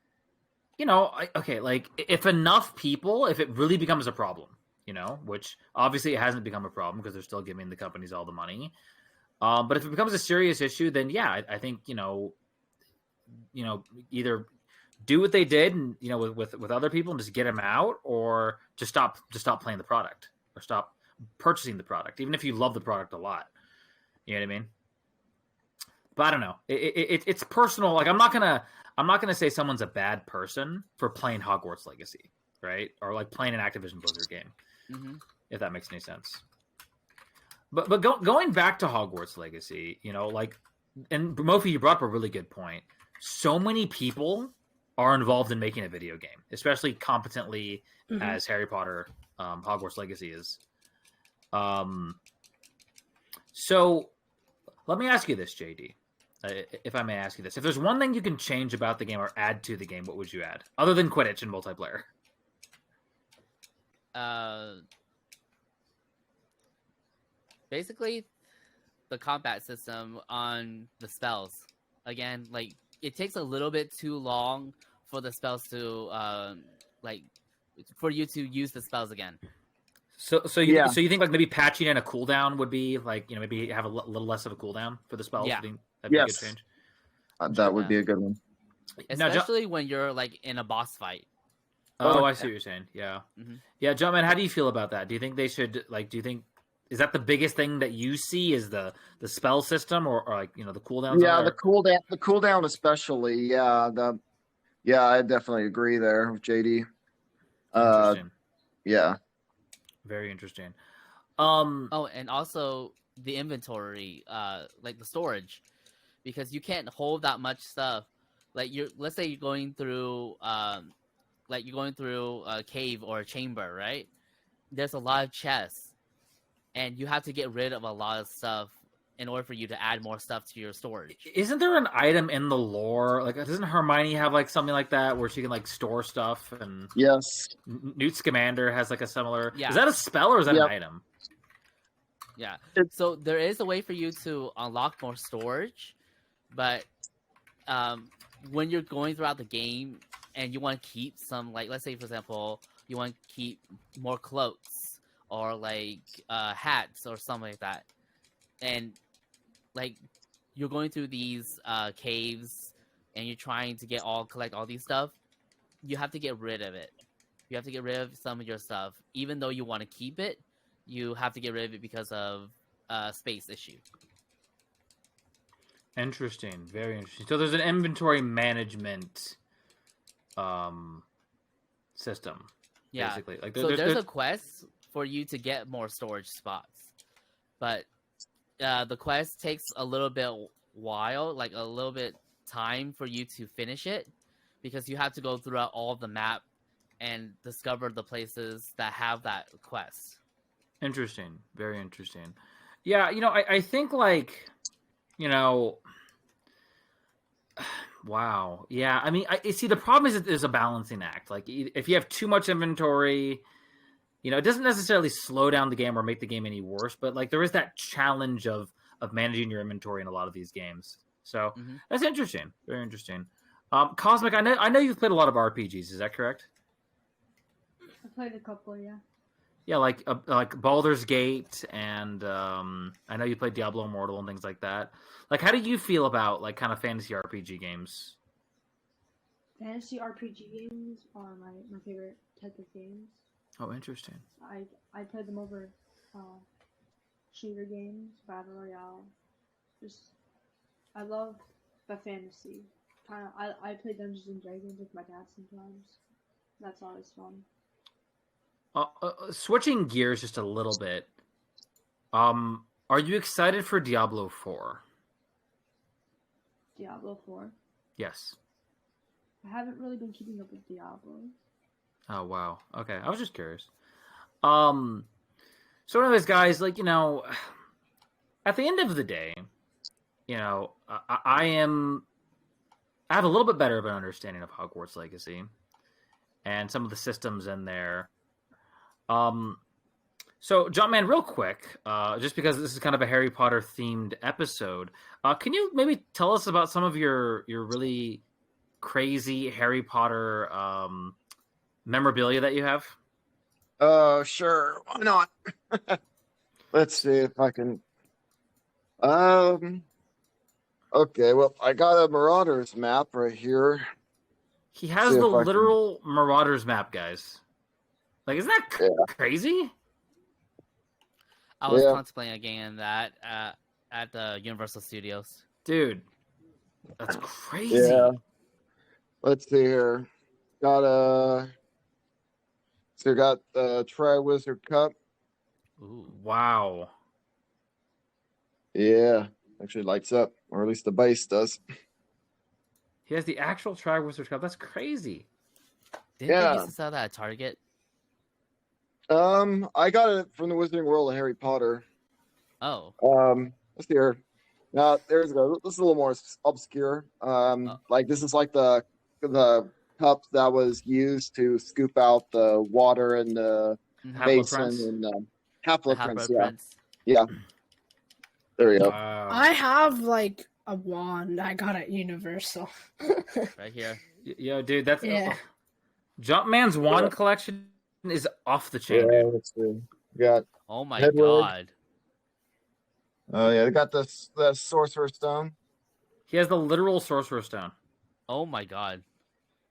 you know, okay, like, if enough people, if it really becomes a problem, you know, which obviously it hasn't become a problem because they're still giving the companies all the money. But if it becomes a serious issue, then yeah, I think, you know, either do what they did, and, you know, with other people, and just get them out, or just stop playing the product, or stop purchasing the product, even if you love the product a lot. You know what I mean? But I don't know. It's personal. Like, I'm not gonna say someone's a bad person for playing Hogwarts Legacy, right? Or like playing an Activision Blizzard game, if that makes any sense. But going back to Hogwarts Legacy, you know, like, and Mofi, you brought up a really good point. So many people are involved in making a video game, especially competently, as Harry Potter Hogwarts Legacy is. So let me ask you this, JD, if I may ask you this. If there's one thing you can change about the game or add to the game, what would you add? Other than Quidditch and multiplayer.
Basically, the combat system on the spells. Again, like, it takes a little bit too long for the spells to for you to use the spells again.
So you think, like, maybe patching in a cooldown would be, like, you know, maybe have a little less of a cooldown for the spells?
Yeah.
That'd be a good change.
That would be a good one.
Especially when you're, like, in a boss fight.
Oh, I see what you're saying. Yeah. Yeah, Jumpman, how do you feel about that? Do you think they should, like, is that the biggest thing that you see, is the spell system, or like, you know, the cooldowns?
Yeah, the cooldown especially. Yeah, I definitely agree there with JD.
Interesting.
Yeah.
Very interesting.
Oh, and also the inventory, like the storage, because you can't hold that much stuff. Like, let's say you're going through a cave or a chamber, right? There's a lot of chests, and you have to get rid of a lot of stuff in order for you to add more stuff to your storage.
Isn't there an item in the lore? Like, doesn't Hermione have, like, something like that where she can, like, store stuff? And
yes,
Newt Scamander has, like, a similar.
Yeah.
Is that a spell or is that an item?
Yeah. So there is a way for you to unlock more storage, but when you're going throughout the game and you want to keep some, like, let's say, for example, you want to keep more cloaks or, like, hats or something like that, and, like, you're going through these caves and you're trying to collect all these stuff, you have to get rid of it. You have to get rid of some of your stuff. Even though you want to keep it, you have to get rid of it because of space issue.
Interesting. Very interesting. So there's an inventory management system, basically. Like,
so there's a quest for you to get more storage spots, but the quest takes a little bit while, like a little bit time for you to finish it, because you have to go throughout all of the map and discover the places that have that quest.
Interesting. Very interesting. Yeah, you know, I think, like, you know, wow. Yeah, I mean, see, the problem is there's a balancing act. Like, if you have too much inventory, you know, it doesn't necessarily slow down the game or make the game any worse, but, like, there is that challenge of managing your inventory in a lot of these games. So that's interesting. Very interesting. Cosmic, I know you've played a lot of RPGs. Is that correct?
I played a couple, yeah.
Yeah, like Baldur's Gate, and I know you played Diablo Immortal and things like that. Like, how do you feel about, like, kind of fantasy RPG games?
fantasy RPG games are my favorite type of games.
Oh, interesting.
I played them over shooter games, battle royale. Just I love the fantasy. I play Dungeons and Dragons with my dad sometimes. That's always fun.
Switching gears just a little bit. Are you excited for Diablo 4?
Diablo 4.
Yes.
I haven't really been keeping up with Diablo.
Oh wow. Okay, I was just curious. So anyways, guys, like, at the end of the day, I have a little bit better of an understanding of Hogwarts Legacy and some of the systems in there. So Jumpman, real quick, just because this is kind of a Harry Potter themed episode, can you maybe tell us about some of your really crazy Harry Potter memorabilia that you have?
Sure. Why not? Let's see if I can. Okay. Well, I got a Marauders map right here.
He has
See
the
if I can-
literal Marauders map, guys. Like, isn't that crazy?
I was
Yeah.
contemplating getting that at the Universal Studios.
Dude, that's crazy.
Yeah. Let's see here. So we got the Tri-Wizard Cup.
Ooh.
Wow.
Yeah. Actually lights up, or at least the base does.
He has the actual Tri-Wizard Cup. That's crazy.
Didn't they
Yeah.
used to sell that at Target?
I got it from the Wizarding World of Harry Potter.
Oh.
Let's see here. Now there's go. This is a little more obscure. Like this is like the cup that was used to scoop out the water in the
Mhm.
basin
Half-Blood Prince?
and
The
Half-Blood
Half-Blood
Prince.
Prince.
Yeah. There we go.
Wow.
I have like a wand I got at Universal.
Right here.
Yo, dude, that's
Yeah.
Jumpman's wand collection is off the chain,
Yeah,
dude.
let's see. We got.
Oh my
Hedwig.
god.
Oh yeah, they got the Sorcerer's Stone.
He has the literal Sorcerer's Stone.
Oh my god.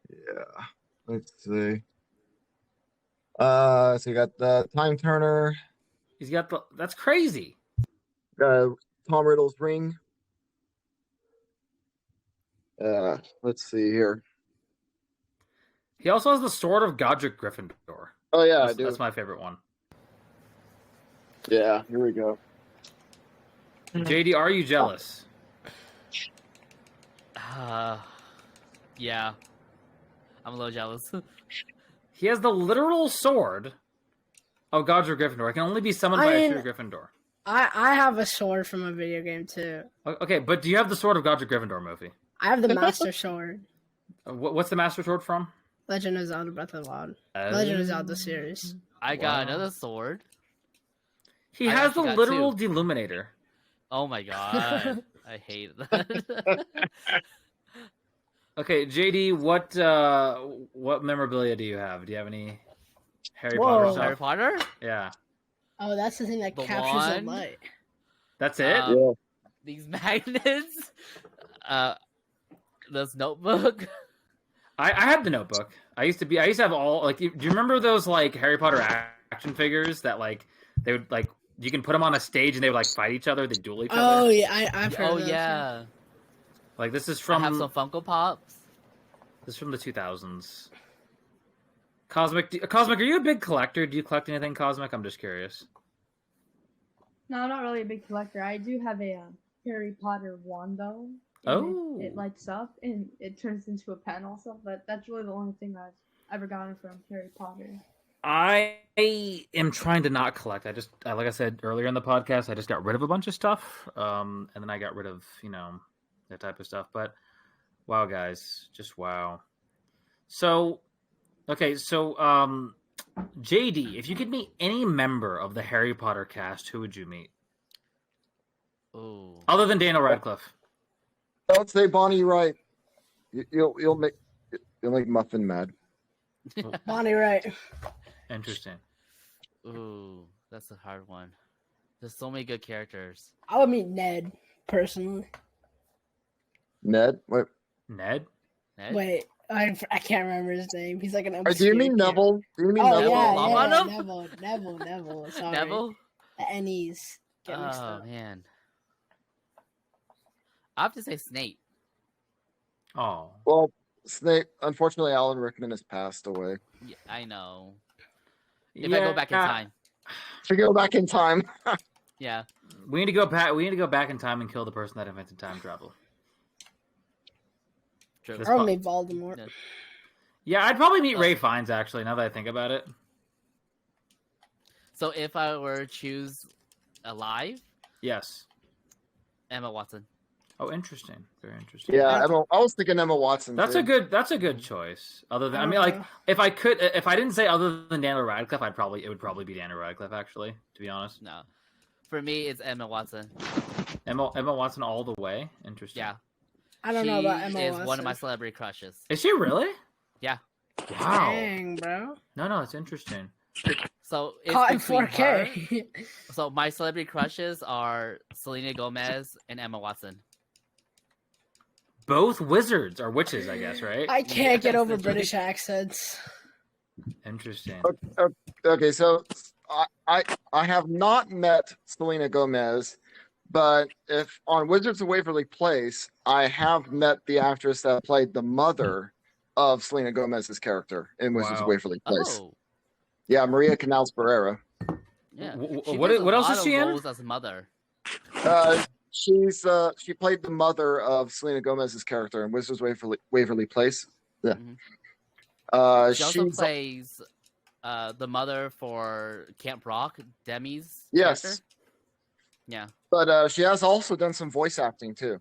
Yeah. Let's see. So you got the Time Turner.
He's got that's crazy.
Tom Riddle's ring. Let's see here.
He also has the Sword of Godric Gryffindor.
Oh yeah, I
That's,
do.
that's my favorite one.
Yeah, here we go.
JD, are you jealous?
Yeah. I'm a little jealous.
He has the literal sword of Godric Gryffindor. It can only be summoned by a true Gryffindor.
I have a sword from a video game too.
Okay, but do you have the Sword of Godric Gryffindor, Mofi?
I have the Master Sword.
What's the Master Sword from?
Legend of Zelda Breath of the Wild. Legend of Zelda series.
I got
Wow.
another sword.
He
I
has the
actually got
literal
two.
Deluminator.
Oh my god. I hate that.
Okay, JD, what memorabilia do you have? Do you have any Harry
Whoa.
Potter stuff?
Harry Potter?
Yeah,
Oh, that's the thing that
The
captures
wand?
the light.
that's it.
Yeah.
These magnets. This notebook.
I had the Notebook. I used to have all do you remember those like Harry Potter action figures that like they would like you can put them on a stage and they would like fight each other, they duel each
Oh
other.
yeah, I've heard
Oh
of those,
yeah.
Like this is
I
from
have some Funko Pops.
this is from the 2000s. Cosmic, are you a big collector? Do you collect anything, Cosmic? I'm just curious.
No, I'm not really a big collector. I do have a Harry Potter wand though.
Oh.
It lights up and it turns into a pen also, but that's really the only thing I've ever gotten from Harry Potter.
I am trying to not collect. Like I said earlier in the podcast, I just got rid of a bunch of stuff, and then I got rid of that type of stuff. But wow, guys, just wow. So, okay, so JD, if you could meet any member of the Harry Potter cast, who would you meet?
Ooh.
Other than Daniel Radcliffe.
Don't say Bonnie Wright. You'll make Muffin mad.
Bonnie Wright.
Interesting.
Ooh, that's a hard one. There's so many good characters.
I would meet Ned personally.
Ned. Wait.
Ned?
Ned?
Wait, I can't remember his name. He's like an
Or
obscure
do you mean
character.
Neville? Do you mean
Oh
Neville?
yeah,
Longbottom?
Neville. Sorry,
Neville?
the Ennies get mixed
Oh
up.
man, I have to say Snape.
Oh,
Well, Snape. Unfortunately, Alan Rickman has passed away.
Yeah, I know. If I go back in time,
If we go back in time,
yeah.
we need to go back. We need to go back in time and kill the person that invented time travel.
True.
This
Or
po-
meet Voldemort.
No.
Yeah, I'd probably meet
Oh.
Ray Fiennes actually. Now that I think about it.
So if I were to choose alive,
Yes.
Emma Watson.
Oh, interesting. Very interesting.
yeah,
That's-
I was thinking Emma Watson.
That's
too.
a good choice. Other than I mean, like if I didn't say other than Daniel Radcliffe, it would probably be Daniel Radcliffe actually. To be honest,
No, for me it's Emma Watson.
Emma Watson all the way. Interesting.
Yeah,
I don't know about Emma
She is
Watson.
one of my celebrity crushes.
Is she really?
Yeah.
Wow.
Dang, bro.
No, it's interesting.
So it's
Caught in
between
4K.
her- So my celebrity crushes are Selena Gomez and Emma Watson.
Both wizards are witches, I guess, right?
I can't get
Yes,
over
that's right.
British accents.
Interesting.
Okay, so I have not met Selena Gomez, but if on Wizards of Waverly Place, I have met the actress that played the mother of Selena Gomez's character in Wizards of
Wow.
Waverly Place.
Oh,
Yeah, Maria Canals Pereira.
yeah.
What
plays a
else
lot
is she
of
in?
roles as mother.
She played the mother of Selena Gomez's character in Wizards of Waverly Place. Yeah.
Mhm. She also
She's
plays the mother for Camp Rock, Demi's
Yes.
character. Yeah.
but she has also done some voice acting too.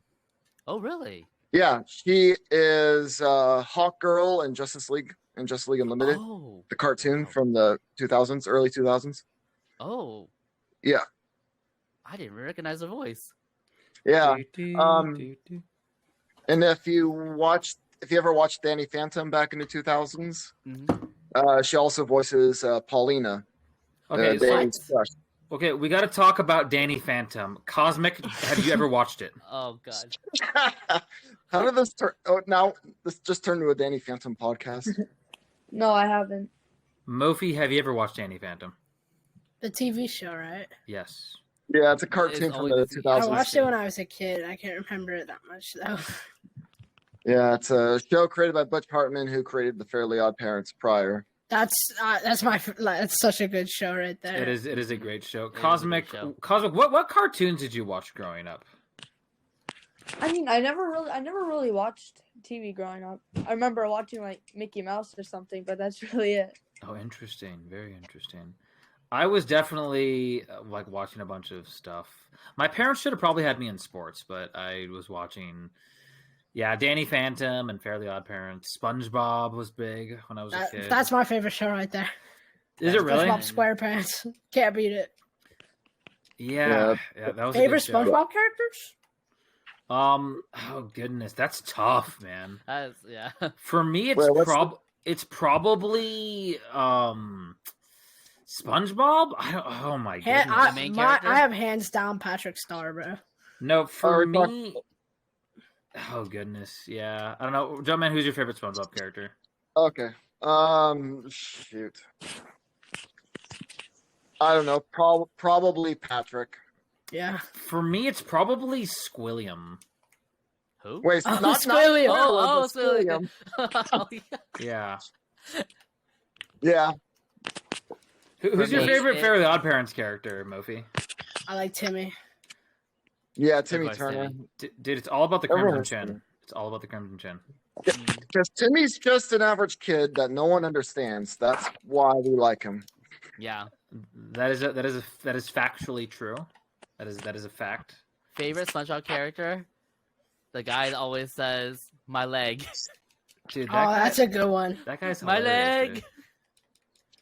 Oh, really?
Yeah, she is Hawk Girl in Justice League Unlimited,
Oh,
the cartoon
wow.
from the 2000s, early 2000s.
Oh,
Yeah,
I didn't recognize her voice.
yeah. And if you ever watched Danny Phantom back in the 2000s,
Mhm.
she also voices Paulina.
Okay,
Danny's crush.
okay, we got to talk about Danny Phantom. Cosmic, have you ever watched it?
Oh God.
How did this turn? Oh, now this just turned into a Danny Phantom podcast.
No, I haven't.
Mofi, have you ever watched Danny Phantom?
The TV show, right?
Yes.
Yeah, it's a cartoon from
always
the
the-
I
2000s.
watched it when I was a kid. I can't remember it that much though.
Yeah, it's a show created by Butch Hartman, who created the Fairly Odd Parents prior.
That's that's such a good show right there.
It is a great show.
is a good
Cosmic,
show.
what cartoons did you watch growing up?
I mean, I never really watched TV growing up. I remember watching like Mickey Mouse or something, but that's really it.
Oh, interesting. Very interesting. I was definitely like watching a bunch of stuff. My parents should have probably had me in sports, but I was watching, Danny Phantom and Fairly Odd Parents. SpongeBob was big when I was a kid.
That's my favorite show right there.
Is it really?
SpongeBob SquarePants. Can't beat it.
Yeah, that was
Favorite
a good show.
SpongeBob characters?
Oh goodness, that's tough, man.
Yeah.
For me, it's
Wait, what's
it's probably SpongeBob. Oh my goodness.
The main character?
I have hands down Patrick Star, bro.
No, for
we're
me. Oh goodness, yeah. I don't know, Jumpman. Who's your favorite SpongeBob character?
Okay. Shoot. I don't know. Probably Patrick.
Yeah.
For me, it's probably Squilliam.
Who?
Wait,
Oh,
not
Squilliam.
Oh,
but Squilliam.
Oh, yeah.
Yeah.
Yeah.
Who's
For
your
me,
favorite
it-
Fairly Odd Parents character, Mofi?
I like Timmy.
Yeah, Timmy
Everybody's
Turner.
Timmy.
Dude, it's all about the
Everyone's
Crimson
Timmy.
Chin. It's all about the Crimson Chin.
Because Timmy's just an average kid that no one understands. That's why we like him.
Yeah.
That is factually true. That is a fact.
Favorite SpongeBob character? The guy that always says, "My leg."
Dude,
Oh, that's a good one.
that guy's
My
hilarious,
leg.
dude.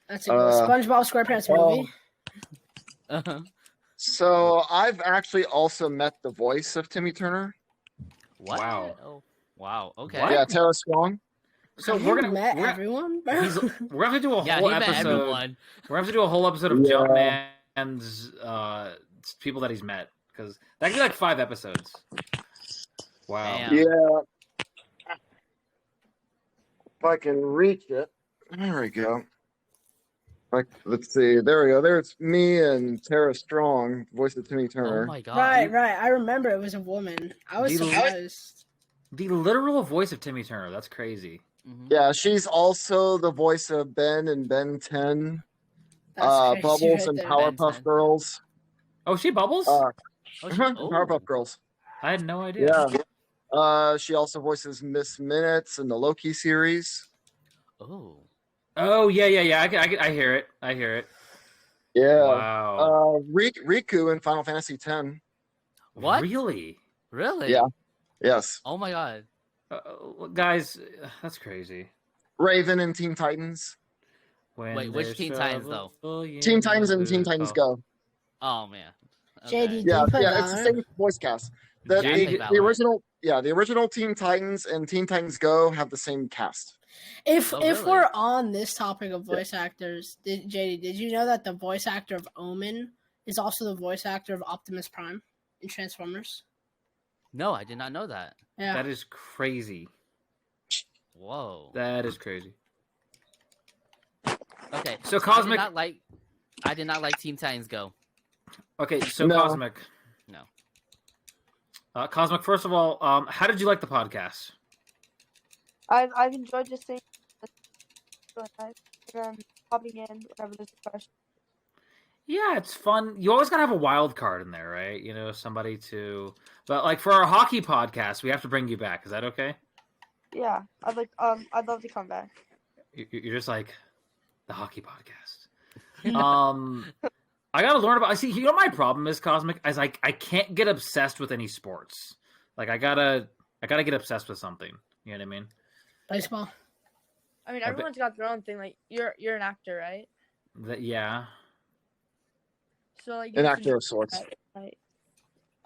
That's a good one. SpongeBob SquarePants movie.
Uh-huh.
So I've actually also met the voice of Timmy Turner.
What?
Wow.
Oh, wow. Okay.
What?
Yeah, Tara Strong.
So
Have
we're
you
gonna
met
we're,
everyone, bro?
we're gonna have to do a
Yeah,
whole
he met
episode.
everyone.
We're gonna have to do a whole episode of
Yeah.
Jumpman's people that he's met because that could be like 5 episodes. Wow.
Damn.
Yeah. if I can reach it. There we go. Like, let's see. There we go. There's me and Tara Strong, voice of Timmy
Oh
Turner.
my god.
Right. I remember it was a woman. I was
Do you-
surprised.
The literal voice of Timmy Turner. That's crazy.
Mhm.
Yeah, she's also the voice of Ben and Ben 10,
That's crazy
Bubbles
right
and
there.
Powerpuff
10.
Girls.
Oh, she Bubbles?
Oh, she- oh.
Powerpuff Girls.
I had no idea.
Yeah. She also voices Miss Minutes in the Loki series.
Oh.
Oh yeah. I hear it.
Yeah.
Wow.
Riku in Final Fantasy X.
What?
Really?
Really?
Yeah. Yes.
Oh my god.
Guys, that's crazy.
Raven in Teen Titans.
When
Wait, which
there's
Teen Titans,
trouble
though?
in
Teen Titans and
the
Teen Titans
call.
Go.
Oh man.
JD,
Yeah,
you put
yeah, it's the
Valorant?
same voice cast. The,
Yeah, I
the,
think
the
Valorant.
original, yeah, the original Teen Titans and Teen Titans Go have the same cast.
If
Oh,
if
really?
we're on this topic of voice actors, JD, did you know that the voice actor of Omen is also the voice actor of Optimus Prime in Transformers?
No, I did not know that.
Yeah.
That is crazy.
Whoa.
That is crazy.
Okay.
So
I
Cosmic.
did not like Teen Titans Go.
Okay, so
No.
Cosmic.
No.
Cosmic. First of all, how did you like the podcast?
I've enjoyed just saying really nice. Popping in whenever there's a question.
Yeah, it's fun. You always gotta have a wild card in there, right? You know, somebody to. But like for our hockey podcast, we have to bring you back. Is that okay?
Yeah, I'd love to come back.
You're just like the hockey podcast. I gotta learn about. I see. You know, my problem is Cosmic. Is like I can't get obsessed with any sports. Like I gotta get obsessed with something. You know what I mean?
Baseball.
I mean,
I bet-
everyone's got their own thing. Like you're an actor, right?
Yeah.
So like
An
you
actor of sorts.
Right.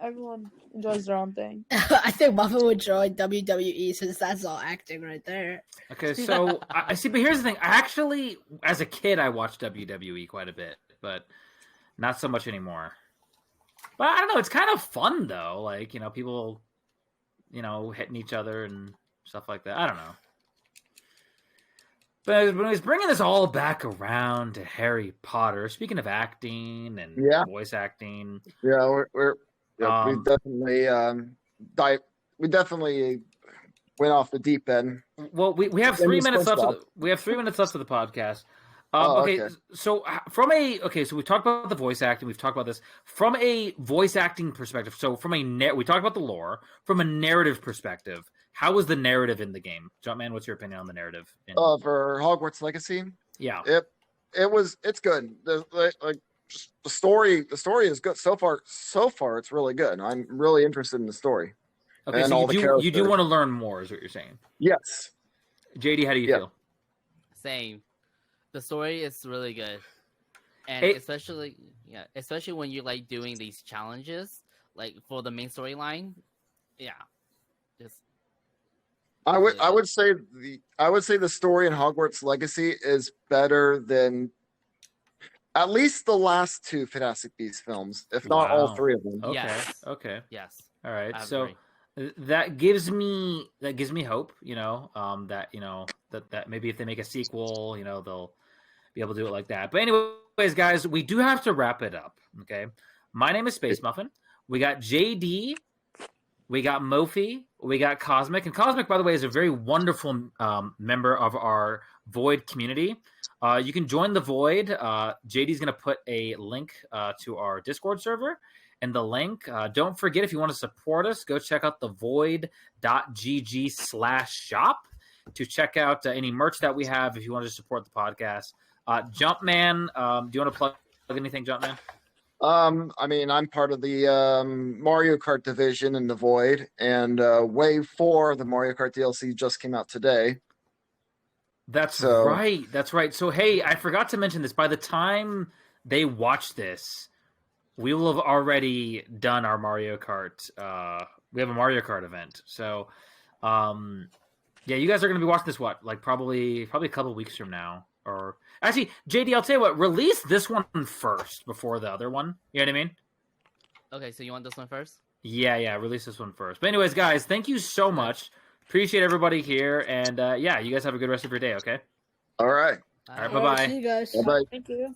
Everyone enjoys their own thing.
I think Muffin would join WWE since that's all acting right there.
Okay, so I see. But here's the thing. I actually, as a kid, I watched WWE quite a bit, but not so much anymore. But I don't know. It's kind of fun though. Like people, hitting each other and stuff like that. I don't know. But when I was bringing this all back around to Harry Potter, speaking of acting and
Yeah.
voice acting,
Yeah, we
Um,
we definitely went off the deep end.
well, we have
Then
3
you
minutes left.
SpongeBob.
We have 3 minutes left of the podcast.
Oh,
okay,
okay.
so so we talked about the voice acting. We've talked about this from a voice acting perspective. So we talked about the lore from a narrative perspective. How was the narrative in the game, Jumpman? What's your opinion on the narrative?
For Hogwarts Legacy,
Yeah,
it's good. The story is good so far. So far, it's really good. I'm really interested in the story.
okay.
and
So
all the
you do
characters.
want to learn more, is what you're saying?
Yes.
JD, how do you
Yeah.
feel?
Same. The story is really good, and
Hey-
especially when you're like doing these challenges, like for the main storyline. Yeah. Just
I would
really
I would say the story in Hogwarts Legacy is better than at least the last two Fantastic Beasts films, if not all
Wow.
three of them.
Okay,
Yes.
okay,
yes.
all right.
I
So.
agree.
That gives me hope, that maybe if they make a sequel, they'll be able to do it like that. But anyways, guys, we do have to wrap it up. Okay, my name is Space Muffin. We got JD, we got Mofi, we got Cosmic, and Cosmic, by the way, is a very wonderful member of our Void community. You can join the Void. JD's going to put a link to our Discord server. And the link, don't forget, if you want to support us, go check out the void.gg/shop to check out any merch that we have if you want to support the podcast. Jumpman, do you want to plug anything, Jumpman?
I mean, I'm part of the Mario Kart division in the Void, and Wave 4, the Mario Kart DLC, just came out today.
That's
So-
right. That's right. So, hey, I forgot to mention this. By the time they watch this, we will have already done our Mario Kart. We have a Mario Kart event. So, yeah, you guys are going to be watching this, probably a couple of weeks from now. Or actually, JD, I'll tell you what, release this one first before the other one. You know what I mean?
Okay, so you want this one first?
Yeah, release this one first. But anyways, guys, thank you so much appreciate everybody here, and yeah, you guys have a good rest of your day. Okay.
All right.
All right.
Alright.
Bye-bye.
See you guys.
Bye bye.
Thank you.